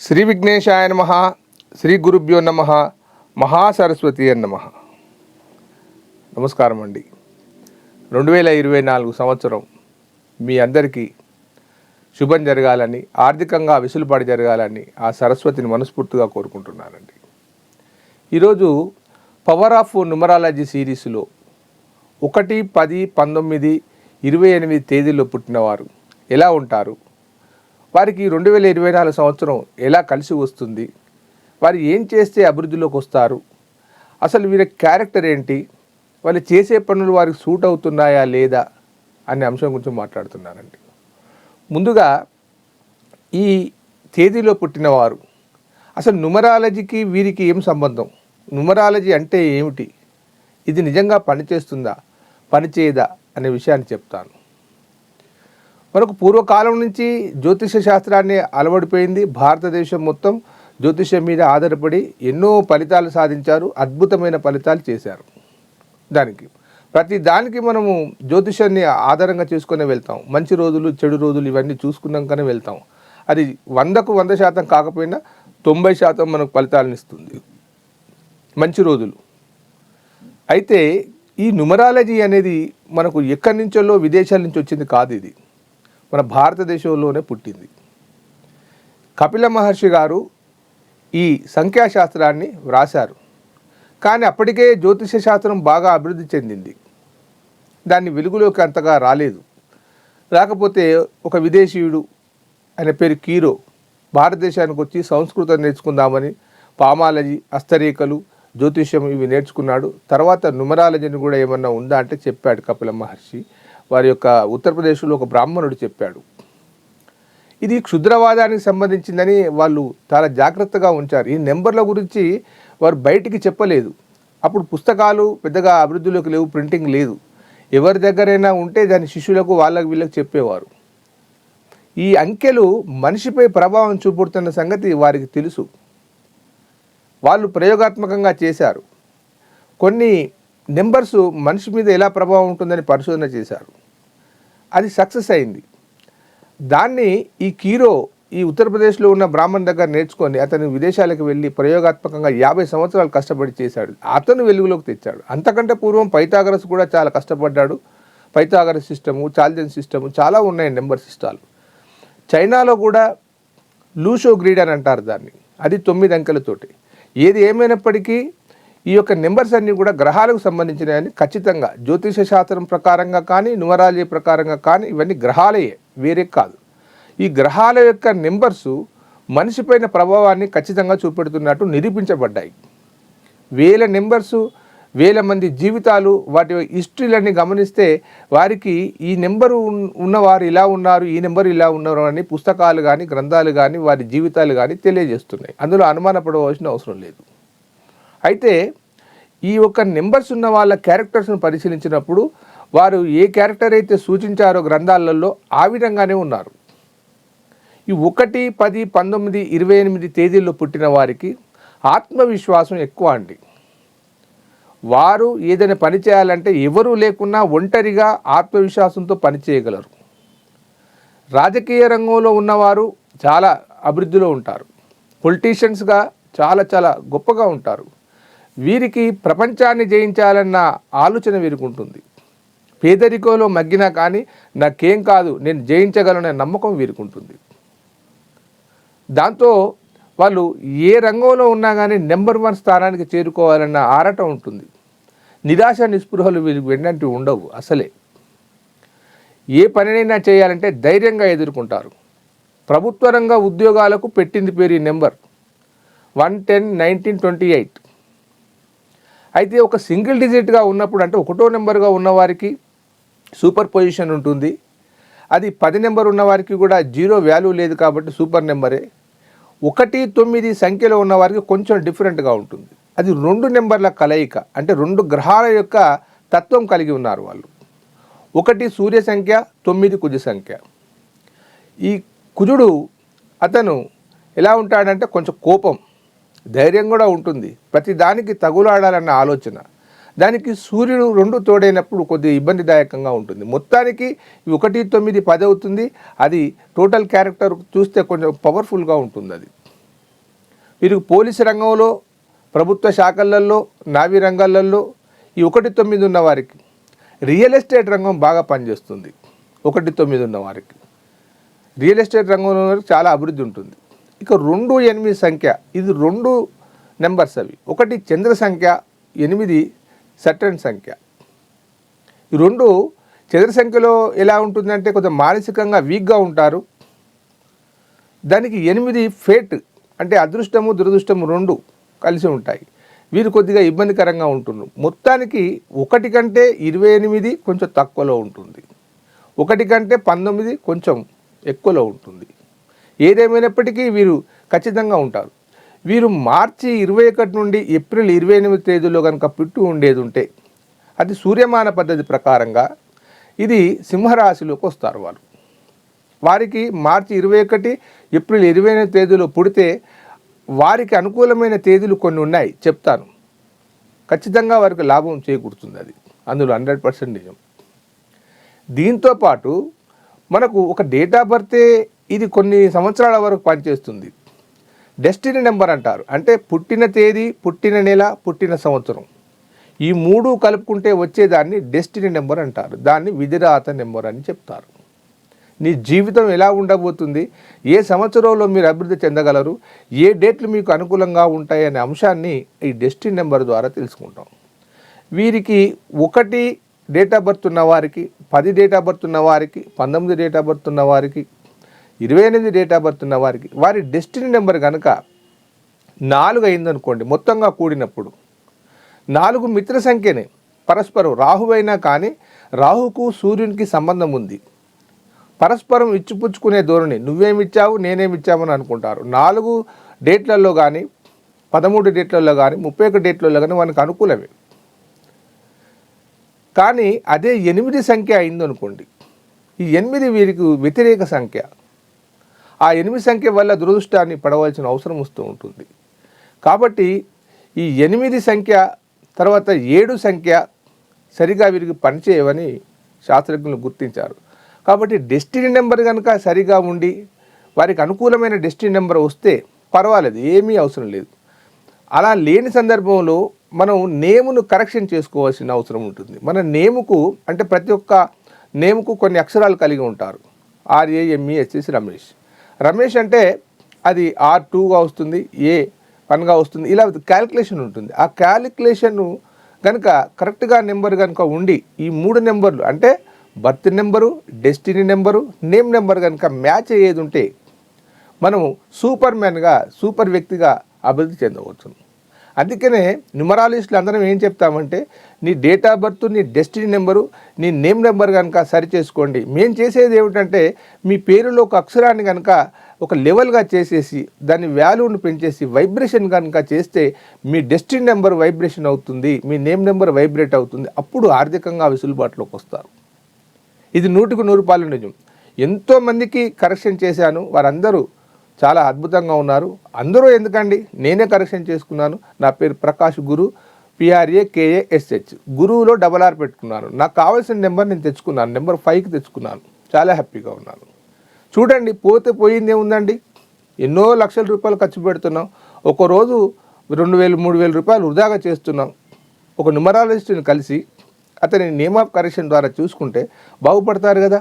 శ్రీ విఘ్నేశాయ నమః. శ్రీ గురుభ్యో నమః. మహాసరస్వతి నమః. నమస్కారం అండి. 2024 సంవత్సరం మీ అందరికీ శుభం జరగాలని, ఆర్థికంగా వెసులుబాటు జరగాలని ఆ సరస్వతిని మనస్ఫూర్తిగా కోరుకుంటున్నానండి. ఈరోజు పవర్ ఆఫ్ న్యూమరాలజీ సిరీస్లో 1, 10, 19, 28 తేదీల్లో పుట్టినవారు ఎలా ఉంటారు, వారికి 2024 సంవత్సరం ఎలా కలిసి వస్తుంది, వారు ఏం చేస్తే అభివృద్ధిలోకి వస్తారు, అసలు వీరి క్యారెక్టర్ ఏంటి, వాళ్ళు చేసే పనులు వారికి సూట్ అవుతున్నాయా లేదా అనే అంశం గురించి మాట్లాడుతున్నానండి. ముందుగా ఈ తేదీలో పుట్టినవారు అసలు న్యూమరాలజీకి వీరికి ఏం సంబంధం, న్యూమరాలజీ అంటే ఏమిటి, ఇది నిజంగా పనిచేస్తుందా పనిచేయదా అనే విషయాన్ని చెప్తాను. మనకు పూర్వకాలం నుంచి జ్యోతిష శాస్త్రాన్ని అలవడిపోయింది. భారతదేశం మొత్తం జ్యోతిషం మీద ఆధారపడి ఎన్నో ఫలితాలు సాధించారు, అద్భుతమైన ఫలితాలు చేశారు. ప్రతి దానికి మనము జ్యోతిషాన్ని ఆధారంగా చేసుకునే వెళ్తాం. మంచి రోజులు, చెడు రోజులు ఇవన్నీ చూసుకున్నాకనే వెళ్తాం. అది 100కు 100% కాకపోయినా 90% మనకు ఫలితాలను ఇస్తుంది మంచి రోజులు. అయితే ఈ న్యూమరాలజీ అనేది మనకు ఎక్కడి నుంచో విదేశాల నుంచి వచ్చింది కాదు, ఇది మన భారతదేశంలోనే పుట్టింది. కపిల మహర్షి గారు ఈ సంఖ్యాశాస్త్రాన్ని వ్రాశారు. కానీ అప్పటికే జ్యోతిష శాస్త్రం బాగా అభివృద్ధి చెందింది, దాన్ని వెలుగులోకి అంతగా రాలేదు. రాకపోతే ఒక విదేశీయుడు ఆయన పేరు కీరో భారతదేశానికి వచ్చి సంస్కృతం నేర్చుకుందామని పామాలజీ, హస్తరేఖలు, జ్యోతిష్యం ఇవి నేర్చుకున్నాడు. తర్వాత న్యూమరాలజీని కూడా ఏమన్నా ఉందా అంటే చెప్పాడు కపిల మహర్షి. వారి యొక్క ఉత్తరప్రదేశ్లో ఒక బ్రాహ్మణుడు చెప్పాడు. ఇది క్షుద్రవాదానికి సంబంధించిందని వాళ్ళు చాలా జాగ్రత్తగా ఉంచారు. ఈ నెంబర్ల గురించి వారు బయటికి చెప్పలేదు. అప్పుడు పుస్తకాలు పెద్దగా అభివృద్ధిలోకి లేవు, ప్రింటింగ్ లేదు. ఎవరి దగ్గరైనా ఉంటే దాని శిష్యులకు వాళ్ళకి వీళ్ళకి చెప్పేవారు. ఈ అంకెలు మనిషిపై ప్రభావం చూపుతున్న సంగతి వారికి తెలుసు. వాళ్ళు ప్రయోగాత్మకంగా చేశారు. కొన్ని నెంబర్స్ మనిషి మీద ఎలా ప్రభావం ఉంటుందని పరిశోధన చేశారు. అది సక్సెస్ అయింది. దాన్ని ఈ కీరో ఈ ఉత్తరప్రదేశ్లో ఉన్న బ్రాహ్మణ్ దగ్గర నేర్చుకొని అతను విదేశాలకు వెళ్ళి ప్రయోగాత్మకంగా 50 సంవత్సరాలు కష్టపడి చేశాడు. అతను వెలుగులోకి తెచ్చాడు. అంతకంటే పూర్వం పైథాగరస్ కూడా చాలా కష్టపడ్డాడు. పైథాగరస్ సిస్టము, చాల్జన్ సిస్టము చాలా ఉన్నాయి నెంబర్ సిస్టాలు. చైనాలో కూడా లూషో గ్రీడ్ అని అంటారు దాన్ని, అది 9 అంకెలతోటి. ఏది ఏమైనప్పటికీ ఈ యొక్క నెంబర్స్ అన్నీ కూడా గ్రహాలకు సంబంధించినవని ఖచ్చితంగా జ్యోతిష శాస్త్రం ప్రకారంగా కానీ న్యూమరాలజీ ప్రకారంగా కానీ ఇవన్నీ గ్రహాలయే, వేరే కాదు. ఈ గ్రహాల యొక్క నెంబర్సు మనిషిపైన ప్రభావాన్ని ఖచ్చితంగా చూపెడుతున్నట్టు నిరూపించబడ్డాయి. వేల నెంబర్సు, వేల మంది జీవితాలు, వాటి హిస్టరీలన్నీ గమనిస్తే వారికి ఈ నెంబరు ఉన్నవారు ఇలా ఉన్నారు, ఈ నెంబరు ఇలా ఉన్నారు అని పుస్తకాలు కానీ గ్రంథాలు కానీ వారి జీవితాలు కానీ తెలియజేస్తున్నాయి. అందులో అనుమానపడవలసిన అవసరం లేదు. అయితే ఈ యొక్క నెంబర్స్ ఉన్న వాళ్ళ క్యారెక్టర్స్ను పరిశీలించినప్పుడు వారు ఏ క్యారెక్టర్ అయితే సూచించారో గ్రంథాలలో ఆ విధంగానే ఉన్నారు. ఈ 1, 10, 19, 28 తేదీల్లో పుట్టిన వారికి ఆత్మవిశ్వాసం ఎక్కువ అండి. వారు ఏదైనా పని చేయాలంటే ఎవరూ లేకున్నా ఒంటరిగా ఆత్మవిశ్వాసంతో పని చేయగలరు. రాజకీయ రంగంలో ఉన్నవారు చాలా అభివృద్ధిలో ఉంటారు. పొలిటీషియన్స్గా చాలా చాలా గొప్పగా ఉంటారు. వీరికి ప్రపంచాన్ని జయించాలన్న ఆలోచన వీరికి ఉంటుంది. పేదరికంలో మగ్గినా కానీ నాకేం కాదు, నేను జయించగలనే నమ్మకం వీరికి ఉంటుంది. దాంతో వాళ్ళు ఏ రంగంలో ఉన్నా కానీ నెంబర్ 1 స్థానానికి చేరుకోవాలన్న ఆరాటం ఉంటుంది. నిరాశ నిస్పృహలు వీరికి వెన్నంటి ఉండవు అసలే. ఏ పనినైనా చేయాలంటే ధైర్యంగా ఎదుర్కొంటారు. ప్రభుత్వ రంగ ఉద్యోగాలకు పెట్టింది పేరు ఈ నెంబర్ 110-19-28. అయితే ఒక సింగిల్ డిజిట్గా ఉన్నప్పుడు అంటే 1వ నెంబర్గా ఉన్నవారికి సూపర్ పొజిషన్ ఉంటుంది. అది 10 నెంబర్ ఉన్నవారికి కూడా 0 వాల్యూ లేదు కాబట్టి సూపర్ నెంబరే. 1, 9 సంఖ్యలో ఉన్నవారికి కొంచెం డిఫరెంట్గా ఉంటుంది. అది 2 నెంబర్ల కలయిక, అంటే 2 గ్రహాల యొక్క తత్వం కలిగి ఉన్నారు వాళ్ళు. 1 సూర్య సంఖ్య, 9 కుజ సంఖ్య. ఈ కుజుడు అతను ఎలా ఉంటాడంటే కొంచెం కోపం, ధైర్యం కూడా ఉంటుంది. ప్రతి దానికి తగులాడాలన్న ఆలోచన. దానికి సూర్యుడు 2 తోడైనప్పుడు కొద్దిగా ఇబ్బందిదాయకంగా ఉంటుంది. మొత్తానికి 1, 9, 10 అవుతుంది. అది టోటల్ క్యారెక్టర్ చూస్తే కొంచెం పవర్ఫుల్గా ఉంటుంది. అది వీరికి పోలీసు రంగంలో, ప్రభుత్వ శాఖలలో, నావీ రంగాలలో ఈ 1-9 ఉన్న వారికి, రియల్ ఎస్టేట్ రంగం బాగా పనిచేస్తుంది. 1-9 ఉన్న వారికి రియల్ ఎస్టేట్ రంగంలో చాలా అభివృద్ధి ఉంటుంది. ఇక 2-8 సంఖ్య, ఇది 2 నెంబర్స్ అవి. 1 చంద్ర సంఖ్య, 8 సటర్న్ సంఖ్య. ఈ 2 చంద్ర సంఖ్యలో ఎలా ఉంటుందంటే కొంచెం మానసికంగా వీక్గా ఉంటారు. దానికి 8 ఫేట్ అంటే అదృష్టము దురదృష్టము 2 కలిసి ఉంటాయి. వీరు కొద్దిగా ఇబ్బందికరంగా ఉంటున్నారు. మొత్తానికి 1 కంటే 28 కొంచెం తక్కువలో ఉంటుంది, 1 కంటే 19 కొంచెం ఎక్కువలో ఉంటుంది. ఏదేమైనప్పటికీ వీరు ఖచ్చితంగా ఉంటారు. వీరు మార్చి 21 నుండి ఏప్రిల్ 28 తేదీలో కనుక పుట్టి ఉండేది ఉంటే అది సూర్యమాన పద్ధతి ప్రకారంగా ఇది సింహరాశిలోకి వస్తారు. వారికి మార్చి 21 ఏప్రిల్ 28 తేదీలో పుడితే వారికి అనుకూలమైన తేదీలు కొన్ని ఉన్నాయి, చెప్తాను. ఖచ్చితంగా వారికి లాభం చేకూరుతుంది, అది అందులో 100% నిజం. దీంతోపాటు మనకు ఒక డేట్ ఆఫ్ బర్తే ఇది కొన్ని సంవత్సరాల వరకు పనిచేస్తుంది. డెస్టినీ నెంబర్ అంటారు. అంటే పుట్టిన తేదీ, పుట్టిన నెల, పుట్టిన సంవత్సరం ఈ 3 కలుపుకుంటే వచ్చేదాన్ని డెస్టినీ నెంబర్ అంటారు. దాన్ని విధిరాత నెంబర్ అని చెప్తారు. నీ జీవితం ఎలా ఉండబోతుంది, ఏ సంవత్సరంలో మీరు అభివృద్ధి చెందగలరు, ఏ డేట్లు మీకు అనుకూలంగా ఉంటాయి అనే అంశాన్ని ఈ డెస్టినీ నెంబర్ ద్వారా తెలుసుకుంటాం. వీరికి 1 డేట్ ఆఫ్ బర్త్ ఉన్న వారికి, 10 డేట్ ఆఫ్ బర్త్ ఉన్న వారికి, 19 డేట్ ఆఫ్ బర్త్ ఉన్న వారికి, 28 డేట్ ఆఫ్ బర్త్ ఉన్న వారికి వారి డెస్టినీ నెంబర్ కనుక 4 అయిందనుకోండి, మొత్తంగా కూడినప్పుడు 4 మిత్ర సంఖ్యనే. పరస్పరం రాహువైనా కానీ రాహుకు సూర్యునికి సంబంధం ఉంది. పరస్పరం ఇచ్చిపుచ్చుకునే ధోరణి, నువ్వేమిచ్చావు నేనేమిచ్చామని అనుకుంటారు. 4 డేట్లలో కానీ, 13 డేట్లలో కానీ, 31 డేట్లలో కానీ మనకు అనుకూలమే. కానీ అదే 8 సంఖ్య అయిందనుకోండి, ఈ 8 వీరికి వ్యతిరేక సంఖ్య. ఆ 8 సంఖ్య వల్ల దురదృష్టాన్ని పడవలసిన అవసరం వస్తూ ఉంటుంది. కాబట్టి ఈ 8 సంఖ్య తర్వాత 7 సంఖ్య సరిగా వీరికి పనిచేయవని శాస్త్రజ్ఞులు గుర్తించారు. కాబట్టి డెస్టినీ నెంబర్ కనుక సరిగా ఉండి వారికి అనుకూలమైన డెస్టినీ నెంబర్ వస్తే పర్వాలేదు, ఏమీ అవసరం లేదు. అలా లేని సందర్భంలో మనం నేమును కరెక్షన్ చేసుకోవాల్సిన అవసరం ఉంటుంది. మన నేముకు అంటే ప్రతి ఒక్క నేముకు కొన్ని అక్షరాలు కలిగి ఉంటారు. RAMESS రమేష్. రమేష్ అంటే అది R2గా వస్తుంది, A1గా వస్తుంది, ఇలా క్యాలిక్యులేషన్ ఉంటుంది. ఆ క్యాలిక్యులేషన్ కనుక కరెక్ట్గా నెంబర్ కనుక ఉండి ఈ 3 నెంబర్లు అంటే birth number, destiny number, name number కనుక మ్యాచ్ అయ్యేది ఉంటే మనము సూపర్ మ్యాన్గా, సూపర్ వ్యక్తిగా అభివృద్ధి చెందవచ్చు. అందుకనే న్యూమరాలజిస్టులు అందరం ఏం చెప్తామంటే నీ డేట్ ఆఫ్ బర్త్, నీ డెస్టినీ నెంబరు, నీ నేమ్ నెంబర్ కనుక సరి చేసుకోండి. మేము చేసేది ఏమిటంటే మీ పేరులో ఒక అక్షరాన్ని కనుక ఒక లెవెల్గా చేసేసి దాని వాల్యూను పెంచేసి వైబ్రేషన్ కనుక చేస్తే మీ డెస్టినీ నెంబర్ వైబ్రేషన్ అవుతుంది, మీ నేమ్ నెంబర్ వైబ్రేట్ అవుతుంది. అప్పుడు ఆర్థికంగా వెసులుబాటులోకి వస్తారు. ఇది 100కు 100 నిజం. ఎంతోమందికి కరెక్షన్ చేశాను, వారందరూ చాలా అద్భుతంగా ఉన్నారు. అందరూ ఎందుకండి, నేనే కరెక్షన్ చేసుకున్నాను. నా పేరు ప్రకాష్ గురు, PRAKASH. గురువులో RR పెట్టుకున్నాను. నాకు కావాల్సిన నెంబర్ నేను తెచ్చుకున్నాను, నెంబర్ 5కి తెచ్చుకున్నాను. చాలా హ్యాపీగా ఉన్నాను. చూడండి, పోతే పోయిందే ఉందండి. ఎన్నో లక్షల రూపాయలు ఖర్చు పెడుతున్నాం, ఒకరోజు 2000, 3000 రూపాయలు వృధాగా చేస్తున్నాం. ఒక న్యూమరాలజిస్ట్ని కలిసి అతని నేమ్ ఆఫ్ కరెక్షన్ ద్వారా చూసుకుంటే బాగుపడతారు కదా.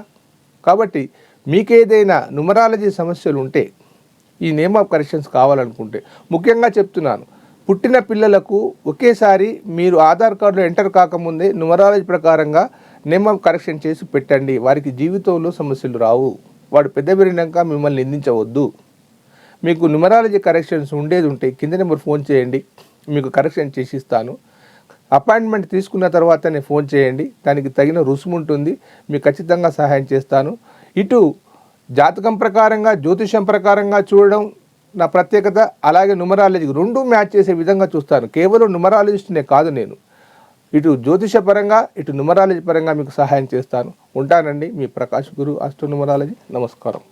కాబట్టి మీకేదైనా న్యూమరాలజీ సమస్యలు ఉంటే ఈ నేమ్ ఆఫ్ కరెక్షన్స్ కావాలనుకుంటే ముఖ్యంగా చెప్తున్నాను, పుట్టిన పిల్లలకు ఒకేసారి మీరు ఆధార్ కార్డులో ఎంటర్ కాకముందే న్యూమరాలజీ ప్రకారంగా నేమ్ ఆఫ్ కరెక్షన్ చేసి పెట్టండి. వారికి జీవితంలో సమస్యలు రావు. వాడు పెద్ద పెరిగినాక మిమ్మల్ని నిందించవద్దు. మీకు న్యూమరాలజీ కరెక్షన్స్ ఉండేది ఉంటే కింద నెంబర్ ఫోన్ చేయండి, మీకు కరెక్షన్ చేసి ఇస్తాను. అపాయింట్మెంట్ తీసుకున్న తర్వాతనే ఫోన్ చేయండి, దానికి తగిన రుసుము ఉంటుంది, మీకు ఖచ్చితంగా సహాయం చేస్తాను. ఇటు జాతకం ప్రకారంగా, జ్యోతిషం ప్రకారంగా చూడడం నా ప్రత్యేకత. అలాగే న్యూమరాలజీ 2 మ్యాచ్ చేసే విధంగా చూస్తాను. కేవలం న్యూమరాలజిస్ట్నే కాదు నేను, ఇటు జ్యోతిష పరంగా, ఇటు న్యూమరాలజీ పరంగా మీకు సహాయం చేస్తాను. ఉంటానండి, మీ ప్రకాష్ గురు, ఆస్ట్రో న్యూమరాలజీ. నమస్కారం.